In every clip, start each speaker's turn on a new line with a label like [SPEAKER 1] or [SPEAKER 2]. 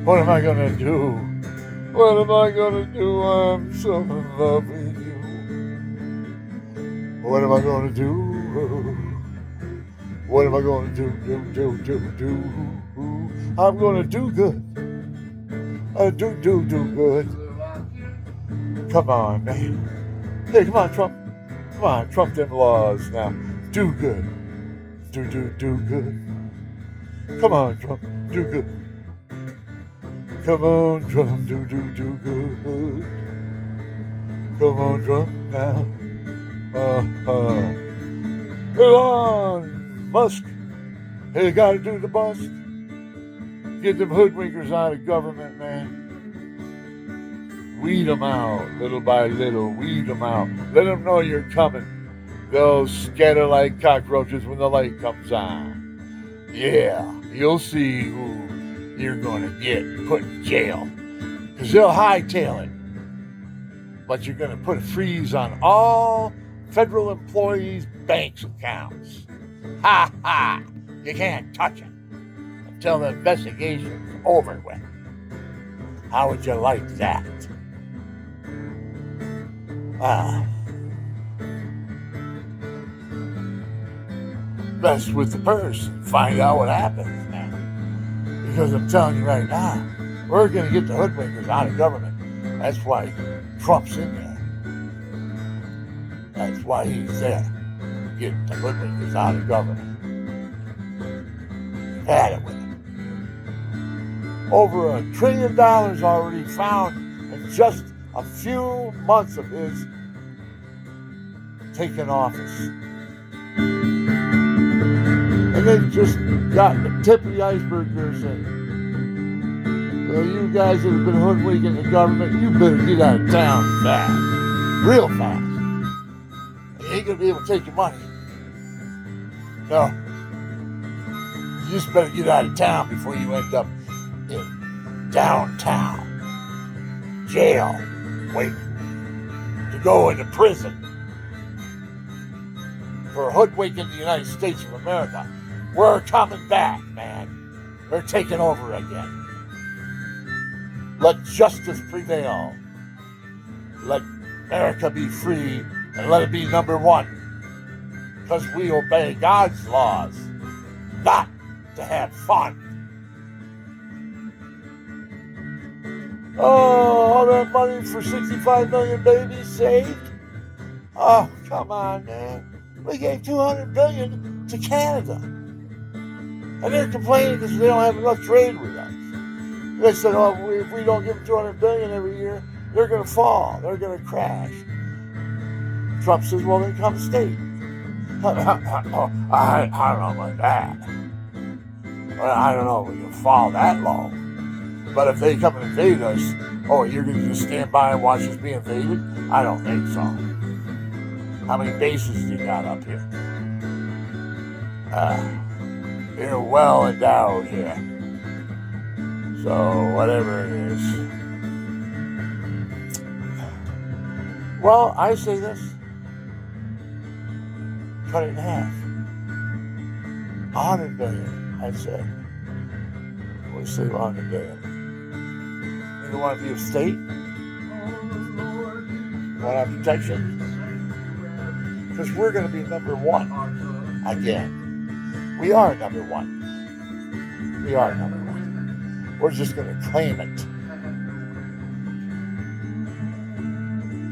[SPEAKER 1] What am I gonna do? What am I gonna do? I'm so in love with you. What am I gonna do? What am I gonna do? Do. I'm gonna do good. Do good. Come on, man. Hey, come on, Trump. Come on, Trump them laws now. Do good. Do good. Come on, Trump. Do good. Come on, Trump. Do good. Come on, Trump now. Elon Musk. Hey, gotta do the bust. Get them hoodwinkers out of government, man. Weed them out, little by little. Weed them out. Let them know you're coming. They'll scatter like cockroaches when the light comes on. Yeah, you'll see who you're going to get put in jail. Because they'll hightail it. But you're going to put a freeze on all federal employees' bank accounts. Ha ha! You can't touch it until the investigation's over with. How would you like that? Mess with the purse and find out what happens, man. Because I'm telling you right now, we're going to get the hoodwinkers out of government. That's why Trump's in there. That's why he's there. Getting the hoodwinkers out of government. Had it with him. Over $1 trillion already found in just a few months of his taking office. And they just got the tip of the iceberg there saying, well, you guys that have been hoodwinking the government, you better get out of town fast. Real fast. You ain't going to be able to take your money. No. You just better get out of town before you end up in downtown jail waiting to go into prison for hoodwinking the United States of America. We're coming back, man. We're taking over again. Let justice prevail. Let America be free and let it be number one. Because we obey God's laws, not to have fun. Oh, all that money for 65 million babies saved? Oh, come on, man. We gave $200 billion to Canada. And they're complaining because they don't have enough trade with us. They said, oh, if we don't give them $200 billion every year, they're going to fall. They're going to crash. Trump says, well, then come state. I don't know about that. I don't know if we can fall that low. But if they come and invade us, oh, you're going to just stand by and watch us be invaded? I don't think so. How many bases do you got up here? You're well endowed here. So, whatever it is. Well, I say this. Cut it in half. $100 billion, I'd say. We'll save $100 billion. You don't want to be a state? You want to have protection? Because we're going to be number one again. We are number one. We are number one. We're just going to claim it.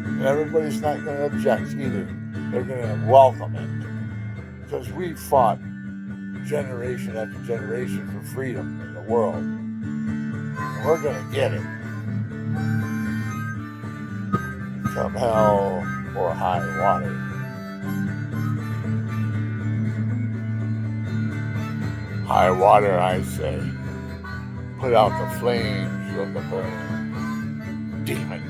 [SPEAKER 1] And everybody's not going to object either. They're going to welcome it. Because we fought generation after generation for freedom in the world. And we're going to get it. Come hell or high water. High water, I say. Put out the flames of the burning demon.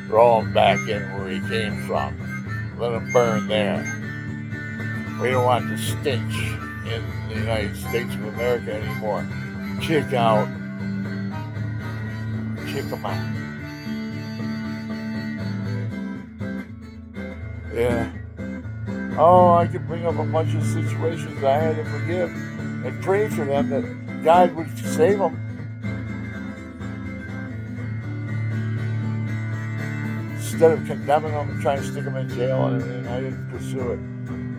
[SPEAKER 1] Throw him back in where he came from. Let him burn there. We don't want the stench in the United States of America anymore. Kick him out. Yeah. Oh, I could bring up a bunch of situations that I had to forgive and pray for them that God would save them. Instead of condemning them and trying to stick them in jail and everything, I didn't pursue it.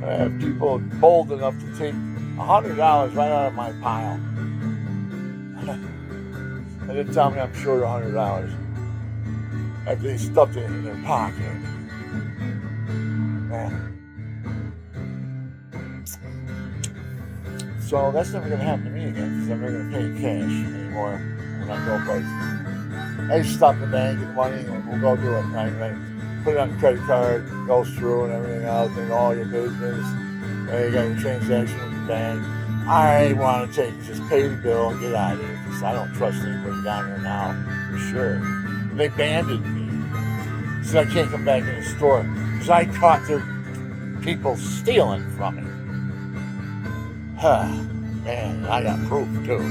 [SPEAKER 1] I have people bold enough to take $100 right out of my pile. And then tell me I'm short $100 after they stuffed it in their pocket. Man. So that's never going to happen to me again because I'm never going to pay in cash anymore when I go places. I just stop in the bank, get the money, and we'll go do it. Right? Put it on the credit card, goes through and everything else, and all your business. And you got your transaction with the bank. I want to take just pay the bill and get out of here because I don't trust anybody down here now for sure. And they banded me, so I can't come back in the store because I caught their people stealing from me. Man, I got proof too.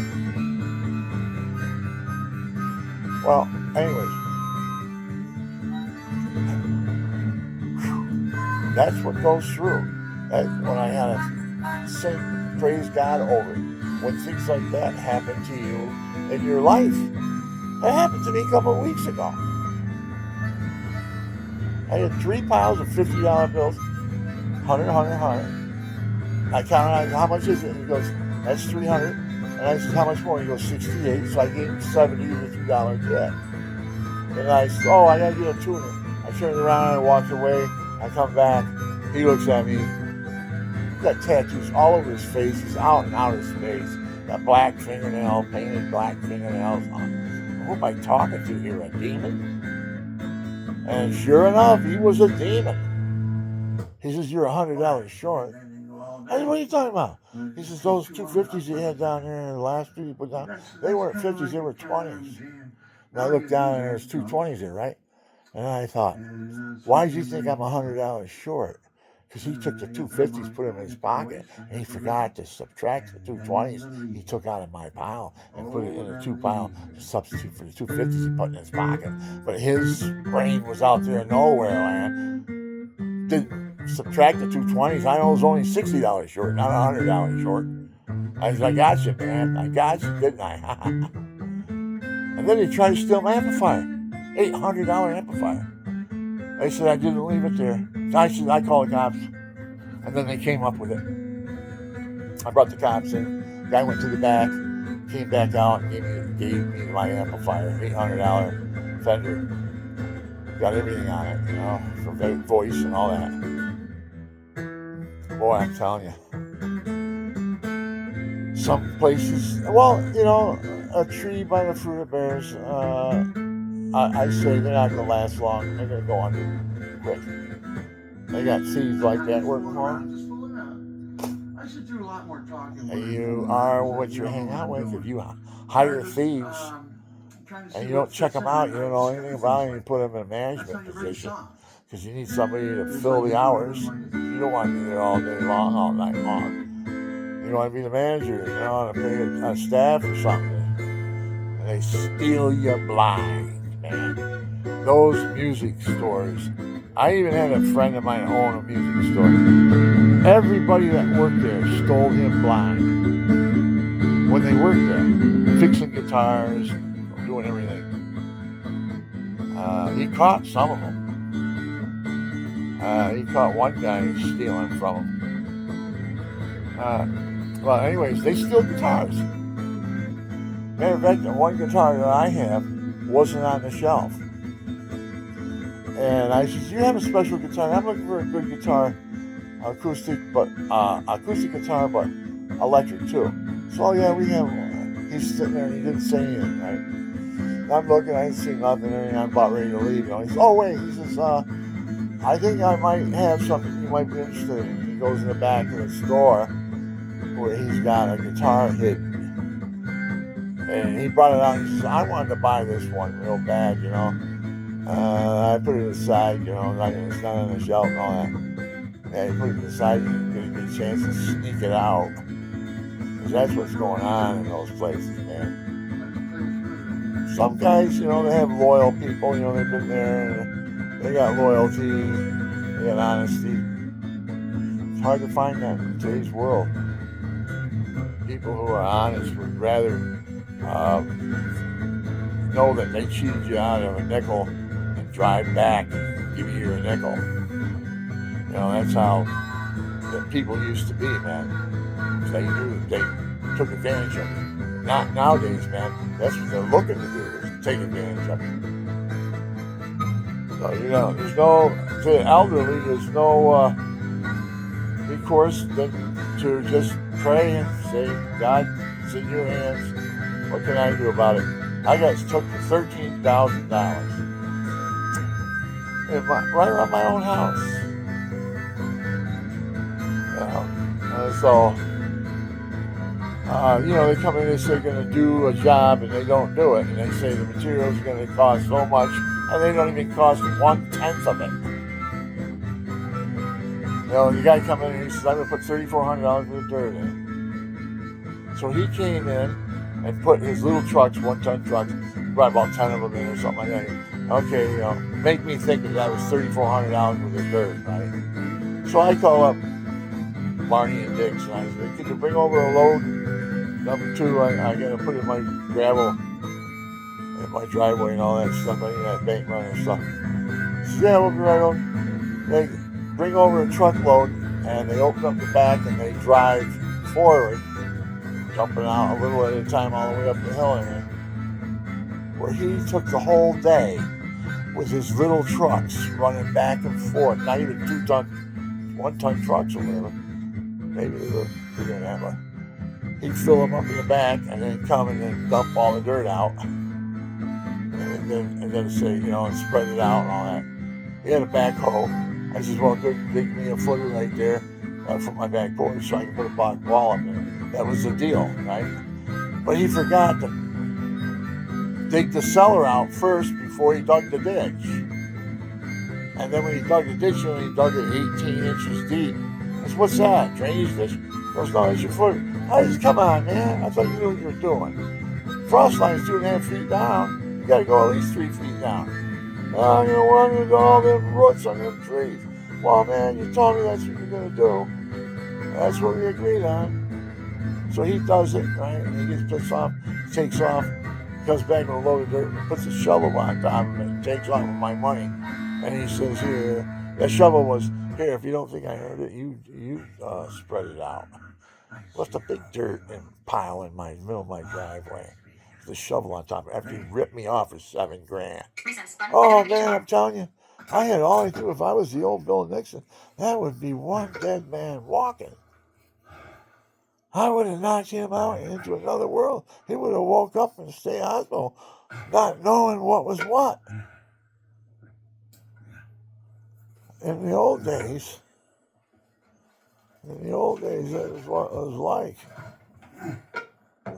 [SPEAKER 1] Well, anyways, that's what goes through. That's when I had to sing praise God over it. When things like that happen to you in your life. That happened to me a couple of weeks ago. I had 3 piles of $50 bills, 100, 100, 100. I counted, how much is it? He goes, that's 300. And I said, how much more? He goes, 68. So I gave him 70 with $2 debt. And I said, oh, I got to get a tuner. I turned around, I walked away. I come back. He looks at me. He's got tattoos all over his face. He's out and out of his face. Got black fingernails, painted black fingernails on. Who am I talking to here? A demon? And sure enough, he was a demon. He says, you're $100 short. I said, what are you talking about? He says, those 250s you had down there, the last 2 you put down, they weren't 50s, they were 20s. And I looked down and there's 2 20s there, right? And I thought, why do you think I'm $100 short? Because he took the 250s, put them in his pocket, and he forgot to subtract the 220s he took out of my pile and put it in a 2 pile to substitute for the 250s he put in his pocket. But his brain was out there nowhere, man. Didn't subtract the 220s. I was only $60 short, not $100 short. I said, I got you, man. I got you, didn't I? And then he tried to steal my amplifier. $800 amplifier. They said I didn't leave it there. I said, I called the cops. And then they came up with it. I brought the cops in. The guy went to the back, came back out, and gave me my amplifier, $800 Fender. Got everything on it, for voice and all that. Boy, I'm telling you. Some places, well, a tree by the fruit it bears, I say they're not going to last long. They're going to go under quick. They got thieves like that working for them. I should do a lot more talking. You are what you hang out with. If you hire thieves and you don't check them out, you don't know anything about them, you put them in a management position because you need somebody to fill the hours. You don't want to be there all day long, all night long. You want to be the manager, to pay a staff or something. And they steal you blind. Man, those music stores. I even had a friend of mine own a music store. Everybody that worked there stole him blind when they worked there, fixing guitars, doing everything. He caught some of them. He caught one guy stealing from him. Well, anyways, they steal guitars. Matter of fact, the one guitar that I have wasn't on the shelf. And I said, do you have a special guitar? I'm looking for a good guitar, acoustic guitar, but electric too. So, yeah, we have one. He's sitting there and he didn't say anything, right? And I'm looking, I didn't see nothing, and I'm about ready to leave. He says, oh, wait, he says, I think I might have something you might be interested in. He goes in the back of the store where he's got a guitar hidden. And he brought it out and he says, I wanted to buy this one real bad, I put it aside, it's not on the shelf and all that. And he put it aside and you get a chance to sneak it out. Because that's what's going on in those places, man. Some guys, they have loyal people, they've been there, and they got loyalty, they got honesty. It's hard to find that in today's world. People who are honest would rather know that they cheated you out of a nickel and drive back and give you a nickel. You know, that's how the people used to be, man. They knew that they took advantage of it. Not nowadays, man. That's what they're looking to do, is take advantage of it. So, you know, there's no, to the elderly, there's no recourse than to just pray and say, God, it's in your hands. What can I do about it? I got took for $13,000 right around my own house. So, you know, they come in and they say they're going to do a job and they don't do it. And they say the materials are going to cost so much and they don't even cost 1/10 of it. You know, the guy come in and he says, I'm going to put $3,400 worth of dirt in. So he came in and put his little trucks, 1-ton trucks, brought about 10 of them in or something like that. Okay, you know, make me think that was $3,400 worth of dirt, right? So I call up Barney and Dix and I said, could you bring over a load? Number 2, I got to put in my gravel in my driveway and all that stuff. I need that bank run and stuff. He said, yeah, we'll be right over. They bring over a truckload and they open up the back and they drive forward, jumping out a little at a time all the way up the hill here, where he took the whole day with his little trucks running back and forth, not even 2-ton, 1-ton trucks or whatever. Maybe they were bigger than that, but he'd fill them up in the back and then come and then dump all the dirt out. And then say, you know, and spread it out and all that. He had a backhoe. I said, well, good, dig me a footer right there from my back porch so I can put a block wall up there. That was the deal, right? But he forgot to dig the cellar out first before he dug the ditch. And then when he dug the ditch, he dug it 18 inches deep. I said, what's that? Drainage ditch? He goes, no, it's your footer. I said, come on, man. I thought you knew what you were doing. Frost line's 2.5 feet down. You got to go at least 3 feet down. Oh, you wanted all them roots on them trees. Well, man, you told me that's what you're going to do. That's what we agreed on. So he does it, right? And he gets pissed off, takes off, comes back with a load of dirt and puts a shovel on top of it and takes off with my money. And he says, here, that shovel was, here, if you don't think I heard it, you spread it out. Left a big dirt and pile in my middle of my driveway. The shovel on top after he ripped me off for $7,000. Oh man, I'm telling you, I had all I do. If I was the old Bill Nixon, that would be one dead man walking. I would have knocked him out into another world. He would have woke up in the state hospital, not knowing what was what. In the old days, that was what it was like.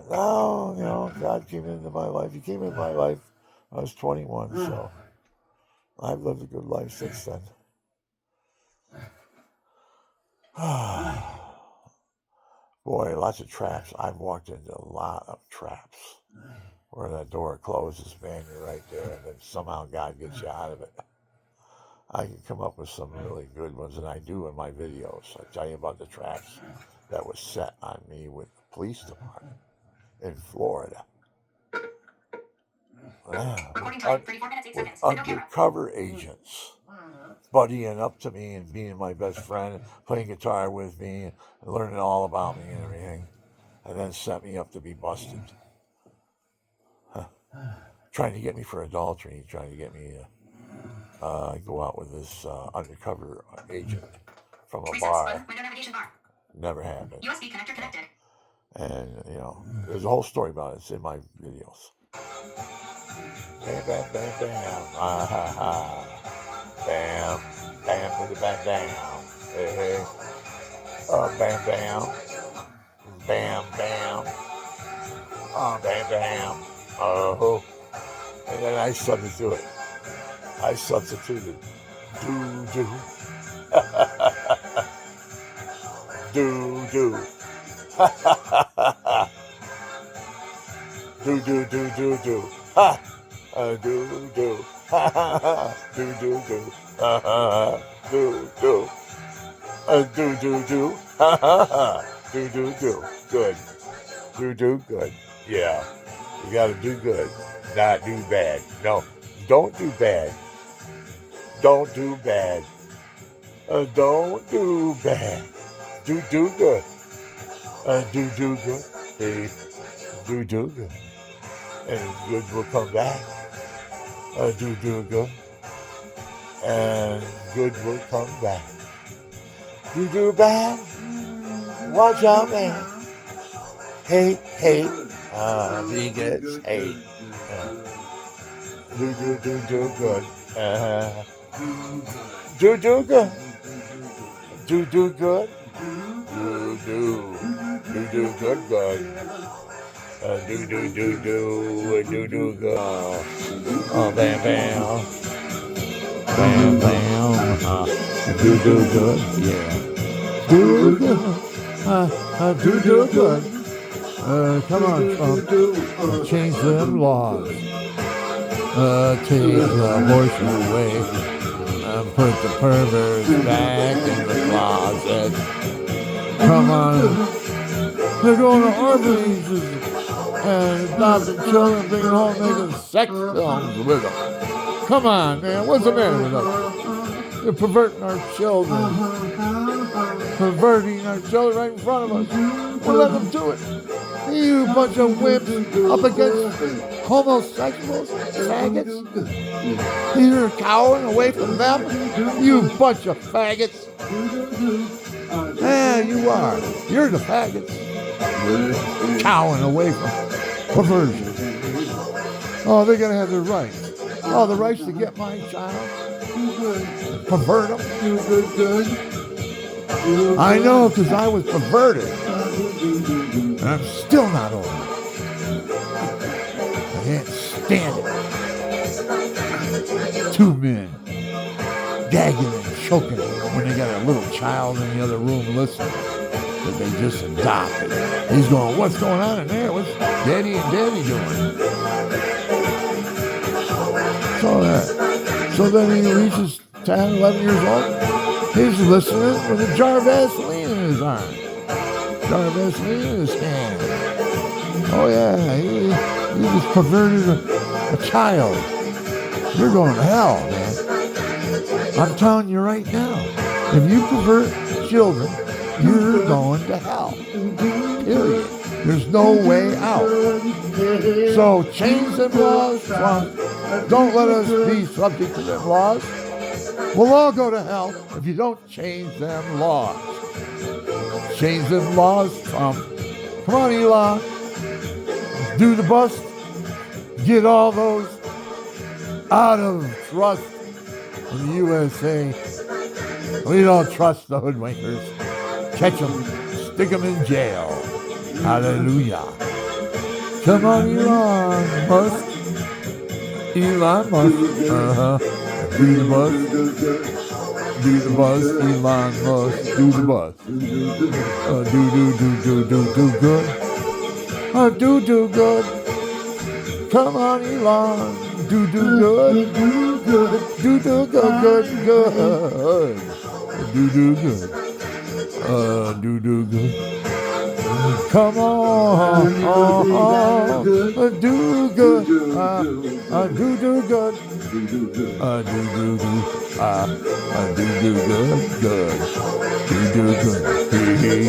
[SPEAKER 1] Now, you know, God came into my life. He came into my life. I was 21, so I've lived a good life since then. Boy, lots of traps. I've walked into a lot of traps where that door closes, man, you're right there, and then somehow God gets you out of it. I can come up with some really good ones, and I do in my videos. I tell you about the traps that was set on me with the police department in Florida. With undercover agents buddying up to me and being my best friend, playing guitar with me and learning all about me and everything, and then set me up to be busted. Trying to get me for adultery, trying to get me to go out with this undercover agent from a bar. Never happened. USB connector connected. And, you know, there's a whole story about it. It's in my videos. Bam, bam, bam, bam. Ah, ha, ha. Bam, bam, to the back down. Hey, hey. Bam, bam. Bam, bam. Bam, bam. Oh. And then I substituted it. I substituted do-do. Do-do. Do-do-do-do-do. Ha! Do-do. Ha-ha-ha. Do-do-do. Ha-ha-ha. Do-do. Do do do. Ha ha ha. Do do do. Good. Do good. Yeah. You gotta do good. Not do bad. No. Don't do bad. Don't do bad. Don't do bad. Do good. Do good. Hey, do good. And good will come back. Do good. And good will come back. Do bad. Watch out, man. Hate. Vegans hate. Do good. Do good. Do good. Do good. Do good. Do good. Oh, bam. Bam. Do good. Yeah. Do good. Do good. Come on, Trump. Change them laws. Take abortion away. Put the perverts back in the closet. Come on. They're going to orphanages and adopting children, bringing home, making sex films with them. Come on, man. What's the matter with them? They're perverting our children. Perverting our children right in front of us. We'll let them do it. You bunch of wimps up against homosexuals, faggots. You're cowering away from them. You bunch of faggots. Yeah, you are. You're the faggots. Cowering away from perversion. Oh, they're going to have their rights. Oh, the rights to get my child. Pervert them. I know, because I was perverted. And I'm still not over it. I can't stand it. Two men gagging and choking when they got a little child in the other room listening that they just adopted. He's going, what's going on in there? What's Daddy and Daddy doing? So then he reaches 10, 11 years old. He's listening with a jar of Vaseline in his arm. Jar of Vaseline in his hand. Oh yeah, he just perverted a child. You're going to hell, man. I'm telling you right now. If you pervert children, you're going to hell. Period. There's no way out. So change them laws, Trump. Don't let us be subject to them laws. We'll all go to hell if you don't change them laws. Change them laws, Trump. Come on, Elon. Do the bust. Get all those out of trust in the USA. We don't trust the hoodwinkers. Catch them. Stick them in jail. Hallelujah. Come on, Elon Musk. Elon Musk. Do the bus. Do the bus. Elon Musk. Do the bus. Do good. Do good. Come on, Elon. Do good. Do good. Do good. Do good. Come on, do good, do good, do good, good, do good.